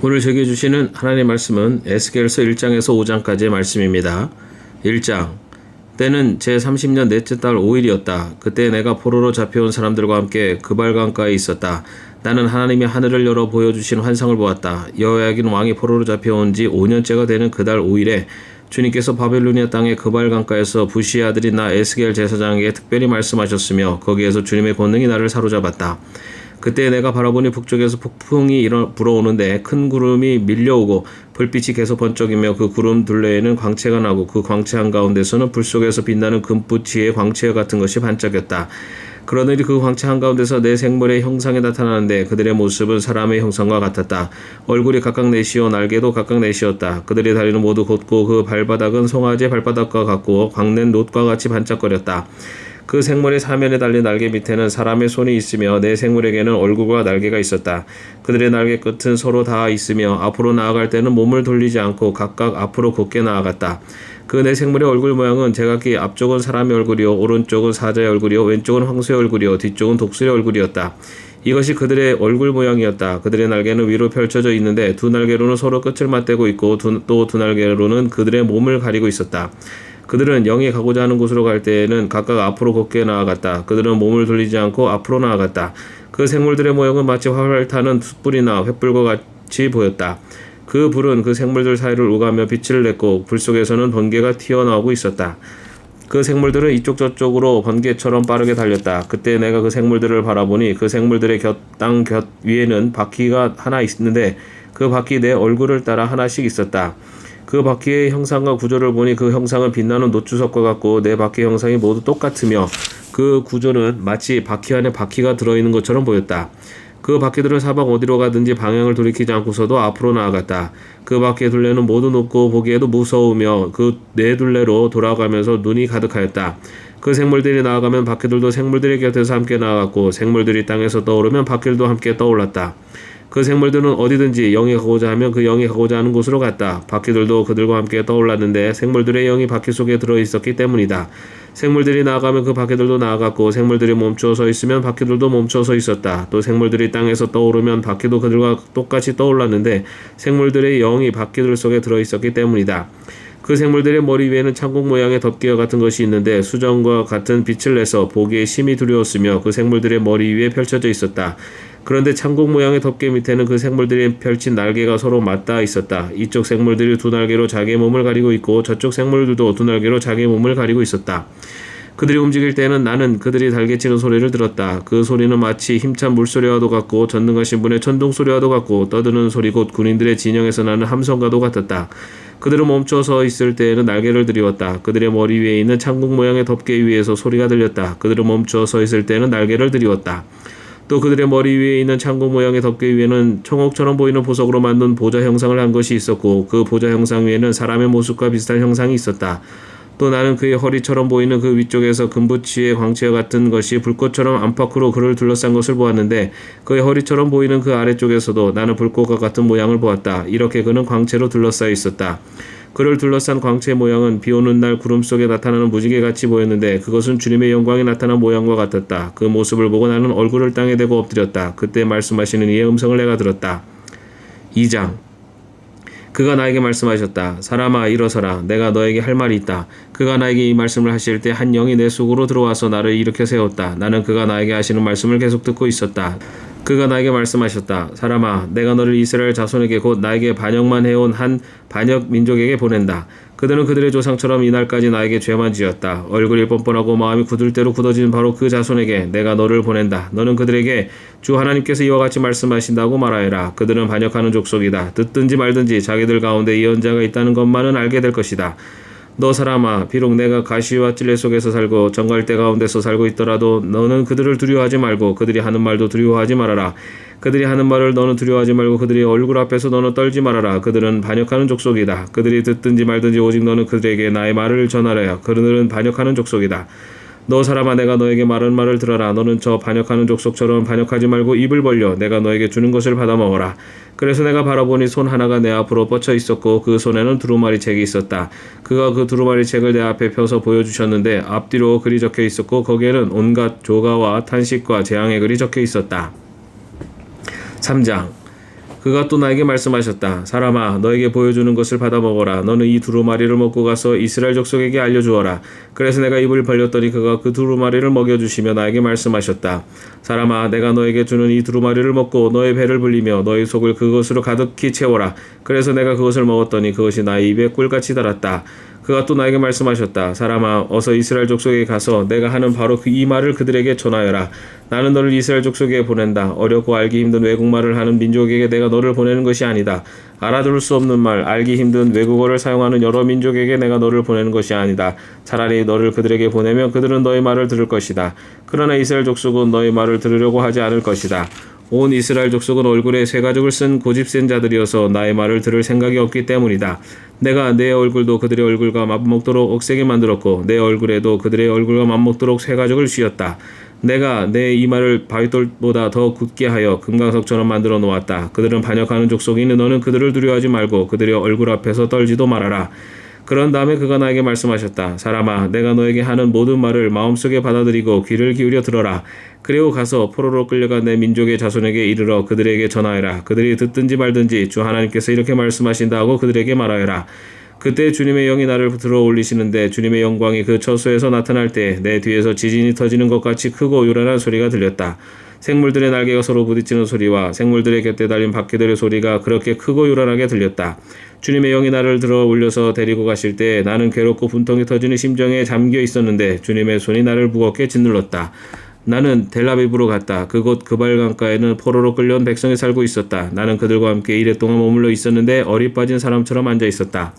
오늘 제게 주시는 하나님의 말씀은 에스겔서 1장에서 5장까지의 말씀입니다. 1장. 때는 제30년 넷째 달 5일이었다. 그때 내가 포로로 잡혀온 사람들과 함께 그발 강가에 있었다. 나는 하나님이 하늘을 열어 보여주신 환상을 보았다. 여호야긴 왕이 포로로 잡혀온 지 5년째가 되는 그달 5일에 주님께서 바벨로니아 땅의 그발 강가에서 부시의 아들인 나 에스겔 제사장에게 특별히 말씀하셨으며 거기에서 주님의 권능이 나를 사로잡았다. 그때 내가 바라보니 북쪽에서 폭풍이 불어오는데 큰 구름이 밀려오고 불빛이 계속 번쩍이며 그 구름 둘레에는 광채가 나고 그 광채 한가운데서는 불 속에서 빛나는 금붙이의 광채 같은 것이 반짝였다. 그러더니 그 광채 한가운데서 내 생물의 형상이 나타나는데 그들의 모습은 사람의 형상과 같았다. 얼굴이 각각 넷이요 날개도 각각 넷이었다. 그들의 다리는 모두 곧고 그 발바닥은 송아지의 발바닥과 같고 광낸 놋과 같이 반짝거렸다. 그 생물의 사면에 달린 날개 밑에는 사람의 손이 있으며 내 생물에게는 얼굴과 날개가 있었다. 그들의 날개 끝은 서로 닿아 있으며 앞으로 나아갈 때는 몸을 돌리지 않고 각각 앞으로 곧게 나아갔다. 그 내 생물의 얼굴 모양은 제각기 앞쪽은 사람의 얼굴이요 오른쪽은 사자의 얼굴이요 왼쪽은 황소의 얼굴이요 뒤쪽은 독수리의 얼굴이었다. 이것이 그들의 얼굴 모양이었다. 그들의 날개는 위로 펼쳐져 있는데 두 날개로는 서로 끝을 맞대고 있고 또 두 날개로는 그들의 몸을 가리고 있었다. 그들은 영이 가고자 하는 곳으로 갈 때에는 각각 앞으로 걷게 나아갔다. 그들은 몸을 돌리지 않고 앞으로 나아갔다. 그 생물들의 모양은 마치 활활 타는 숯불이나 횃불과 같이 보였다. 그 불은 그 생물들 사이를 오가며 빛을 냈고 불 속에서는 번개가 튀어나오고 있었다. 그 생물들은 이쪽 저쪽으로 번개처럼 빠르게 달렸다. 그때 내가 그 생물들을 바라보니 그 생물들의 땅 곁 위에는 바퀴가 하나 있는데 그 바퀴 내 얼굴을 따라 하나씩 있었다. 그 바퀴의 형상과 구조를 보니 그 형상은 빛나는 놋주석과 같고 내 바퀴 형상이 모두 똑같으며 그 구조는 마치 바퀴 안에 바퀴가 들어있는 것처럼 보였다. 그 바퀴들은 사방 어디로 가든지 방향을 돌이키지 않고서도 앞으로 나아갔다. 그 바퀴의 둘레는 모두 높고 보기에도 무서우며 그 네 둘레로 돌아가면서 눈이 가득하였다. 그 생물들이 나아가면 바퀴들도 생물들의 곁에서 함께 나아갔고 생물들이 땅에서 떠오르면 바퀴들도 함께 떠올랐다. 그 생물들은 어디든지 영이 가고자 하면 그 영이 가고자 하는 곳으로 갔다. 바퀴들도 그들과 함께 떠올랐는데 생물들의 영이 바퀴 속에 들어있었기 때문이다. 생물들이 나아가면 그 바퀴들도 나아갔고 생물들이 멈추어 서 있으면 바퀴들도 멈추어 서 있었다. 또 생물들이 땅에서 떠오르면 바퀴도 그들과 똑같이 떠올랐는데 생물들의 영이 바퀴들 속에 들어있었기 때문이다. 그 생물들의 머리 위에는 창국 모양의 덮개와 같은 것이 있는데 수정과 같은 빛을 내서 보기에 심히 두려웠으며 그 생물들의 머리 위에 펼쳐져 있었다. 그런데 창국 모양의 덮개 밑에는 그 생물들이 펼친 날개가 서로 맞닿아 있었다. 이쪽 생물들이 두 날개로 자기의 몸을 가리고 있고 저쪽 생물들도 두 날개로 자기의 몸을 가리고 있었다. 그들이 움직일 때는 나는 그들이 달개치는 소리를 들었다. 그 소리는 마치 힘찬 물소리와도 같고 전능하신 분의 천둥소리와도 같고 떠드는 소리 곧 군인들의 진영에서 나는 함성과도 같았다. 그들은 멈춰 서 있을 때에는 날개를 들이웠다. 그들의 머리 위에 있는 창국 모양의 덮개 위에서 소리가 들렸다. 그들은 멈춰 서 있을 때에는 날개를 들이웠다. 또 그들의 머리 위에 있는 창국 모양의 덮개 위에는 청옥처럼 보이는 보석으로 만든 보좌 형상을 한 것이 있었고 그 보좌 형상 위에는 사람의 모습과 비슷한 형상이 있었다. 또 나는 그의 허리처럼 보이는 그 위쪽에서 금붙이의 광채와 같은 것이 불꽃처럼 안팎으로 그를 둘러싼 것을 보았는데 그의 허리처럼 보이는 그 아래쪽에서도 나는 불꽃과 같은 모양을 보았다. 이렇게 그는 광채로 둘러싸여 있었다. 그를 둘러싼 광채 모양은 비오는 날 구름 속에 나타나는 무지개같이 보였는데 그것은 주님의 영광이 나타난 모양과 같았다. 그 모습을 보고 나는 얼굴을 땅에 대고 엎드렸다. 그때 말씀하시는 이의 음성을 내가 들었다. 2장. 그가 나에게 말씀하셨다. 사람아 일어서라. 내가 너에게 할 말이 있다. 그가 나에게 이 말씀을 하실 때 한 영이 내 속으로 들어와서 나를 일으켜 세웠다. 나는 그가 나에게 하시는 말씀을 계속 듣고 있었다. 그가 나에게 말씀하셨다. 사람아 내가 너를 이스라엘 자손에게 곧 나에게 반역만 해온 한 반역 민족에게 보낸다. 그들은 그들의 조상처럼 이날까지 나에게 죄만 지었다. 얼굴이 뻔뻔하고 마음이 굳을 대로 굳어진 바로 그 자손에게 내가 너를 보낸다. 너는 그들에게 주 하나님께서 이와 같이 말씀하신다고 말하여라. 그들은 반역하는 족속이다. 듣든지 말든지 자기들 가운데 예언자가 있다는 것만은 알게 될 것이다. 너 사람아 비록 내가 가시와 찔레 속에서 살고 정갈대 가운데서 살고 있더라도 너는 그들을 두려워하지 말고 그들이 하는 말도 두려워하지 말아라. 그들이 하는 말을 너는 두려워하지 말고 그들의 얼굴 앞에서 너는 떨지 말아라. 그들은 반역하는 족속이다. 그들이 듣든지 말든지 오직 너는 그들에게 나의 말을 전하라. 그들은 반역하는 족속이다. 너 사람아 내가 너에게 말하는 말을 들어라. 너는 저 반역하는 족속처럼 반역하지 말고 입을 벌려 내가 너에게 주는 것을 받아 먹어라. 그래서 내가 바라보니 손 하나가 내 앞으로 뻗쳐 있었고 그 손에는 두루마리 책이 있었다. 그가 그 두루마리 책을 내 앞에 펴서 보여주셨는데 앞뒤로 글이 적혀 있었고 거기에는 온갖 조가와 탄식과 재앙의 글이 적혀 있었다. 3장. 그가 또 나에게 말씀하셨다. 사람아, 너에게 보여주는 것을 받아 먹어라. 너는 이 두루마리를 먹고 가서 이스라엘 족속에게 알려주어라. 그래서 내가 입을 벌렸더니 그가 그 두루마리를 먹여주시며 나에게 말씀하셨다. 사람아, 내가 너에게 주는 이 두루마리를 먹고 너의 배를 불리며 너의 속을 그것으로 가득히 채워라. 그래서 내가 그것을 먹었더니 그것이 나의 입에 꿀같이 달았다. 그가 또 나에게 말씀하셨다. 사람아, 어서 이스라엘 족속에 가서 내가 하는 바로 이 말을 그들에게 전하여라. 나는 너를 이스라엘 족속에 보낸다. 어렵고 알기 힘든 외국말을 하는 민족에게 내가 너를 보내는 것이 아니다. 알아들을 수 없는 말, 알기 힘든 외국어를 사용하는 여러 민족에게 내가 너를 보내는 것이 아니다. 차라리 너를 그들에게 보내면 그들은 너의 말을 들을 것이다. 그러나 이스라엘 족속은 너의 말을 들으려고 하지 않을 것이다. 온 이스라엘 족속은 얼굴에 쇠가죽을 쓴 고집센 자들이어서 나의 말을 들을 생각이 없기 때문이다. 내가 내 얼굴도 그들의 얼굴과 맞먹도록 억세게 만들었고 내 얼굴에도 그들의 얼굴과 맞먹도록 쇠가죽을 씌웠다. 내가 내 이마를 바위돌보다 더 굳게 하여 금강석처럼 만들어 놓았다. 그들은 반역하는 족속이니 너는 그들을 두려워하지 말고 그들의 얼굴 앞에서 떨지도 말아라. 그런 다음에 그가 나에게 말씀하셨다. 사람아, 내가 너에게 하는 모든 말을 마음속에 받아들이고 귀를 기울여 들어라. 그리고 가서 포로로 끌려간 내 민족의 자손에게 이르러 그들에게 전하여라. 그들이 듣든지 말든지 주 하나님께서 이렇게 말씀하신다 하고 그들에게 말하여라. 그때 주님의 영이 나를 들어 올리시는데 주님의 영광이 그 처소에서 나타날 때 내 뒤에서 지진이 터지는 것 같이 크고 요란한 소리가 들렸다. 생물들의 날개가 서로 부딪히는 소리와 생물들의 곁에 달린 바퀴들의 소리가 그렇게 크고 요란하게 들렸다. 주님의 영이 나를 들어 올려서 데리고 가실 때 나는 괴롭고 분통이 터지는 심정에 잠겨 있었는데 주님의 손이 나를 무겁게 짓눌렀다. 나는 델아비브로 갔다. 그곳 그발강가에는 포로로 끌려온 백성이 살고 있었다. 나는 그들과 함께 이래 동안 머물러 있었는데 어리 빠진 사람처럼 앉아 있었다.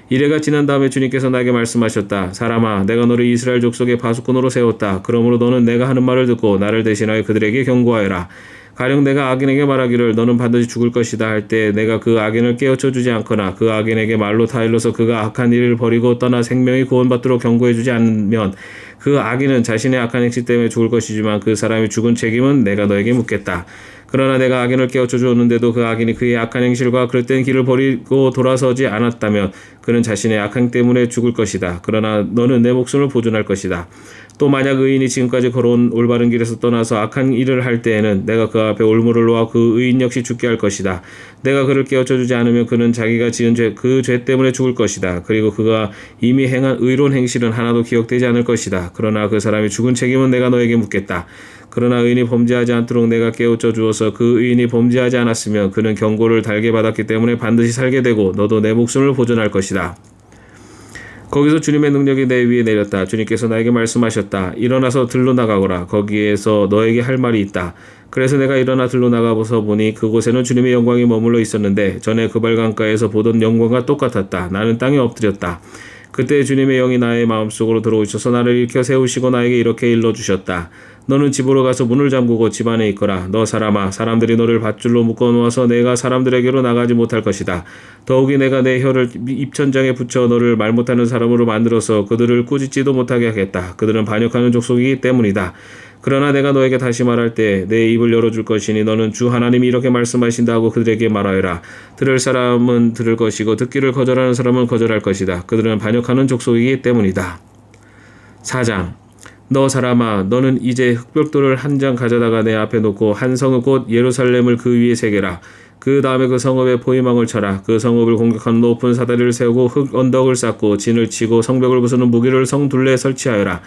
이래가 지난 다음에 주님께서 나에게 말씀하셨다. 사람아, 내가 너를 이스라엘 족속의 파수꾼으로 세웠다. 그러므로 너는 내가 하는 말을 듣고 나를 대신하여 그들에게 경고하여라. 가령 내가 악인에게 말하기를 너는 반드시 죽을 것이다 할 때 내가 그 악인을 깨우쳐 주지 않거나 그 악인에게 말로 타일러서 그가 악한 일을 버리고 떠나 생명이 구원받도록 경고해 주지 않으면 그 악인은 자신의 악한 행실 때문에 죽을 것이지만 그 사람이 죽은 책임은 내가 너에게 묻겠다. 그러나 내가 악인을 깨우쳐 주었는데도 그 악인이 그의 악한 행실과 그릇된 길을 버리고 돌아서지 않았다면 그는 자신의 악행 때문에 죽을 것이다. 그러나 너는 내 목숨을 보존할 것이다. 또 만약 의인이 지금까지 걸어온 올바른 길에서 떠나서 악한 일을 할 때에는 내가 그 앞에 올무를 놓아 그 의인 역시 죽게 할 것이다. 내가 그를 깨우쳐 주지 않으면 그는 자기가 지은 그 죄 때문에 죽을 것이다. 그리고 그가 이미 행한 의로운 행실은 하나도 기억되지 않을 것이다. 그러나 그 사람이 죽은 책임은 내가 너에게 묻겠다. 그러나 의인이 범죄하지 않도록 내가 깨우쳐 주어서 그 의인이 범죄하지 않았으면 그는 경고를 달게 받았기 때문에 반드시 살게 되고 너도 내 목숨을 보존할 것이다. 거기서 주님의 능력이 내 위에 내렸다. 주님께서 나에게 말씀하셨다. 일어나서 들로 나가거라. 거기에서 너에게 할 말이 있다. 그래서 내가 일어나 들로 나가서 보니 그곳에는 주님의 영광이 머물러 있었는데 전에 그발강가에서 보던 영광과 똑같았다. 나는 땅에 엎드렸다. 그때 주님의 영이 나의 마음속으로 들어오셔서 나를 일으켜 세우시고 나에게 이렇게 일러주셨다. 너는 집으로 가서 문을 잠그고 집 안에 있거라. 너 사람아, 사람들이 너를 밧줄로 묶어놓아서 내가 사람들에게로 나가지 못할 것이다. 더욱이 내가 내 혀를 입천장에 붙여 너를 말 못하는 사람으로 만들어서 그들을 꾸짖지도 못하게 하겠다. 그들은 반역하는 족속이기 때문이다. 그러나 내가 너에게 다시 말할 때 내 입을 열어줄 것이니 너는 주 하나님이 이렇게 말씀하신다 하고 그들에게 말하여라. 들을 사람은 들을 것이고 듣기를 거절하는 사람은 거절할 것이다. 그들은 반역하는 족속이기 때문이다. 4장. 너 사람아, 너는 이제 흑벽돌을 한 장 가져다가 내 앞에 놓고 한 성읍 곧 예루살렘을 그 위에 새겨라. 그 다음에 그 성읍에 포위망을 쳐라. 그 성읍을 공격하는 높은 사다리를 세우고 흙 언덕을 쌓고 진을 치고 성벽을 부수는 무기를 성 둘레에 설치하여라.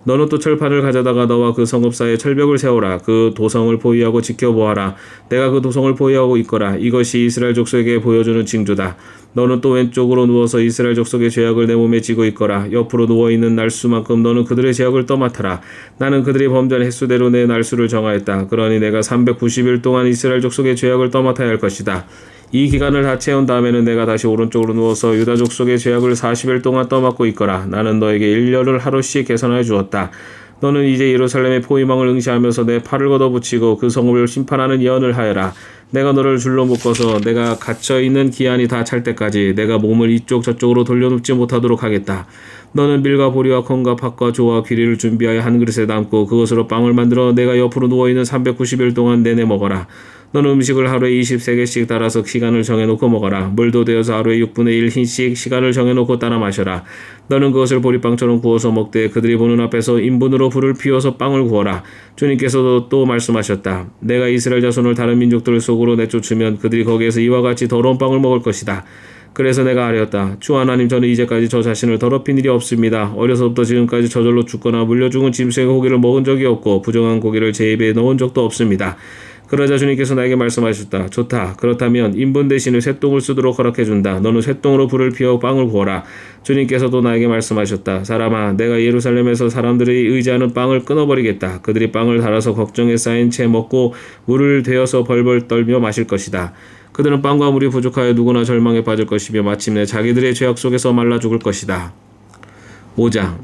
너는 또 철판을 가져다가 너와 그 성읍 사이에 철벽을 세우라. 그 도성을 포위하고 지켜보아라. 내가 그 도성을 포위하고 있거라. 이것이 이스라엘 족속에게 보여주는 징조다. 너는 또 왼쪽으로 누워서 이스라엘 족속의 죄악을 내 몸에 지고 있거라. 옆으로 누워있는 날수만큼 너는 그들의 죄악을 떠맡아라. 나는 그들이 범죄한 횟수대로 내 날수를 정하였다. 그러니 내가 390일 동안 이스라엘 족속의 죄악을 떠맡아야 할 것이다. 이 기간을 다 채운 다음에는 내가 다시 오른쪽으로 누워서 유다 족속의 죄악을 40일 동안 떠맡고 있거라. 나는 너에게 일년을 하루씩 계산하여 주었다. 너는 이제 예루살렘의 포위망을 응시하면서 내 팔을 걷어붙이고 그 성읍을 심판하는 예언을 하여라. 내가 너를 줄로 묶어서 내가 갇혀있는 기한이 다 찰 때까지 내가 몸을 이쪽 저쪽으로 돌려눕지 못하도록 하겠다. 너는 밀과 보리와 콩과 팥과 조와 귀리를 준비하여 한 그릇에 담고 그것으로 빵을 만들어 내가 옆으로 누워있는 390일 동안 내내 먹어라. 너는 음식을 하루에 20세겔씩 따라서 시간을 정해놓고 먹어라. 물도 되어서 하루에 6분의 1 흰씩 시간을 정해놓고 따라 마셔라. 너는 그것을 보리빵처럼 구워서 먹되 그들이 보는 앞에서 인분으로 불을 피워서 빵을 구워라. 주님께서도 또 말씀하셨다. 내가 이스라엘 자손을 다른 민족들 속으로 내쫓으면 그들이 거기에서 이와 같이 더러운 빵을 먹을 것이다. 그래서 내가 아뢰었다. 주 하나님, 저는 이제까지 저 자신을 더럽힌 일이 없습니다. 어려서부터 지금까지 저절로 죽거나 물려 죽은 짐승의 고기를 먹은 적이 없고 부정한 고기를 제 입에 넣은 적도 없습니다. 그러자 주님께서 나에게 말씀하셨다. 좋다. 그렇다면 인분 대신에 쇠똥을 쓰도록 허락해준다. 너는 쇠똥으로 불을 피워 빵을 구워라. 주님께서도 나에게 말씀하셨다. 사람아, 내가 예루살렘에서 사람들이 의지하는 빵을 끊어버리겠다. 그들이 빵을 달아서 걱정에 쌓인 채 먹고 물을 되어서 벌벌 떨며 마실 것이다. 그들은 빵과 물이 부족하여 누구나 절망에 빠질 것이며 마침내 자기들의 죄악 속에서 말라 죽을 것이다. 5장.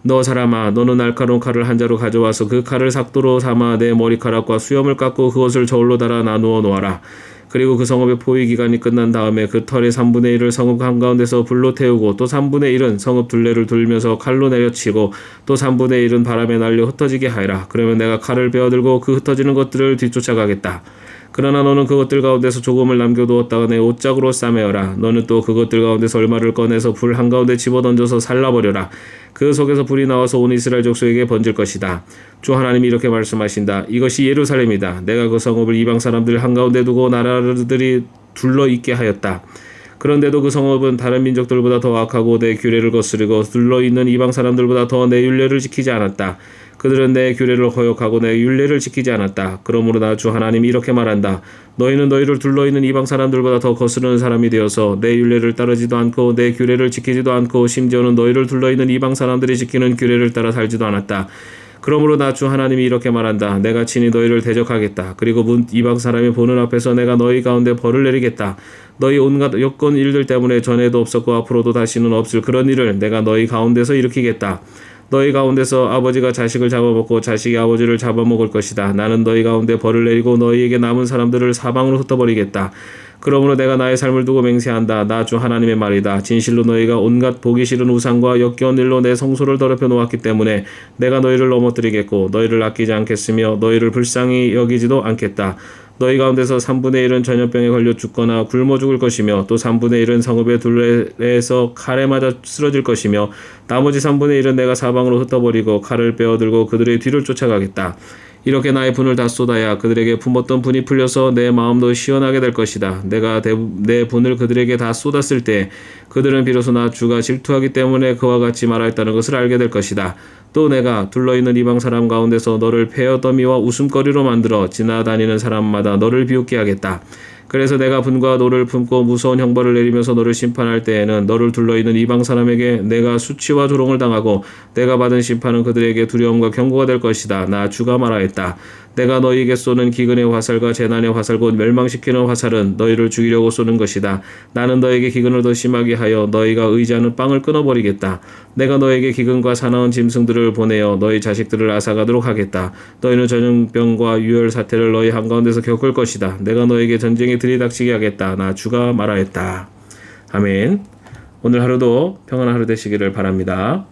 너 사람아, 너는 날카로운 칼을 한 자루 가져와서 그 칼을 삭도로 삼아 내 머리카락과 수염을 깎고 그것을 저울로 달아 나누어 놓아라. 그리고 그 성읍의 포위 기간이 끝난 다음에 그 털의 3분의 1을 성읍 한가운데서 불로 태우고 또 3분의 1은 성읍 둘레를 돌면서 칼로 내려치고 또 3분의 1은 바람에 날려 흩어지게 하여라. 그러면 내가 칼을 베어들고 그 흩어지는 것들을 뒤쫓아가겠다. 그러나 너는 그것들 가운데서 조금을 남겨두었다가 내 옷짝으로 싸매어라. 너는 또 그것들 가운데서 얼마를 꺼내서 불 한가운데 집어던져서 살라버려라. 그 속에서 불이 나와서 온 이스라엘 족속에게 번질 것이다. 주 하나님이 이렇게 말씀하신다. 이것이 예루살렘이다. 내가 그 성읍을 이방 사람들 한가운데 두고 나라들이 둘러 있게 하였다. 그런데도 그 성읍은 다른 민족들보다 더 악하고 내 규례를 거스르고 둘러있는 이방 사람들보다 더 내 율례를 지키지 않았다. 그들은 내 규례를 허욕하고 내 율례를 지키지 않았다. 그러므로 나 주 하나님이 이렇게 말한다. 너희는 너희를 둘러있는 이방 사람들보다 더 거스르는 사람이 되어서 내 율례를 따르지도 않고 내 규례를 지키지도 않고 심지어는 너희를 둘러있는 이방 사람들이 지키는 규례를 따라 살지도 않았다. 그러므로 나 주 하나님이 이렇게 말한다. 내가 친히 너희를 대적하겠다. 그리고 이방 사람이 보는 앞에서 내가 너희 가운데 벌을 내리겠다. 너희 온갖 여건 일들 때문에 전에도 없었고 앞으로도 다시는 없을 그런 일을 내가 너희 가운데서 일으키겠다. 너희 가운데서 아버지가 자식을 잡아먹고 자식이 아버지를 잡아먹을 것이다. 나는 너희 가운데 벌을 내리고 너희에게 남은 사람들을 사방으로 흩어버리겠다. 그러므로 내가 나의 삶을 두고 맹세한다. 나 주 하나님의 말이다. 진실로 너희가 온갖 보기 싫은 우상과 역겨운 일로 내 성소를 더럽혀 놓았기 때문에 내가 너희를 넘어뜨리겠고 너희를 아끼지 않겠으며 너희를 불쌍히 여기지도 않겠다. 너희 가운데서 3분의 1은 전염병에 걸려 죽거나 굶어 죽을 것이며 또 3분의 1은 성읍의 둘레에서 칼에 맞아 쓰러질 것이며 나머지 3분의 1은 내가 사방으로 흩어버리고 칼을 빼어들고 그들의 뒤를 쫓아가겠다. 이렇게 나의 분을 다 쏟아야 그들에게 품었던 분이 풀려서 내 마음도 시원하게 될 것이다. 내가 내 분을 그들에게 다 쏟았을 때 그들은 비로소 나 주가 질투하기 때문에 그와 같이 말하였다는 것을 알게 될 것이다. 또 내가 둘러있는 이방 사람 가운데서 너를 폐허 더미와 웃음거리로 만들어 지나다니는 사람마다 너를 비웃게 하겠다. 그래서 내가 분과 노를 품고 무서운 형벌을 내리면서 너를 심판할 때에는 너를 둘러있는 이방 사람에게 내가 수치와 조롱을 당하고 내가 받은 심판은 그들에게 두려움과 경고가 될 것이다. 나 주가 말하였다. 내가 너희에게 쏘는 기근의 화살과 재난의 화살 곧 멸망시키는 화살은 너희를 죽이려고 쏘는 것이다. 나는 너에게 기근을 더 심하게 하여 너희가 의지하는 빵을 끊어버리겠다. 내가 너에게 기근과 사나운 짐승들을 보내어 너희 자식들을 앗아가도록 하겠다. 너희는 전염병과 유혈 사태를 너희 한가운데서 겪을 것이다. 내가 너에게 전쟁에 들이닥치게 하겠다. 나 주가 말하였다. 아멘. 오늘 하루도 평안한 하루 되시기를 바랍니다.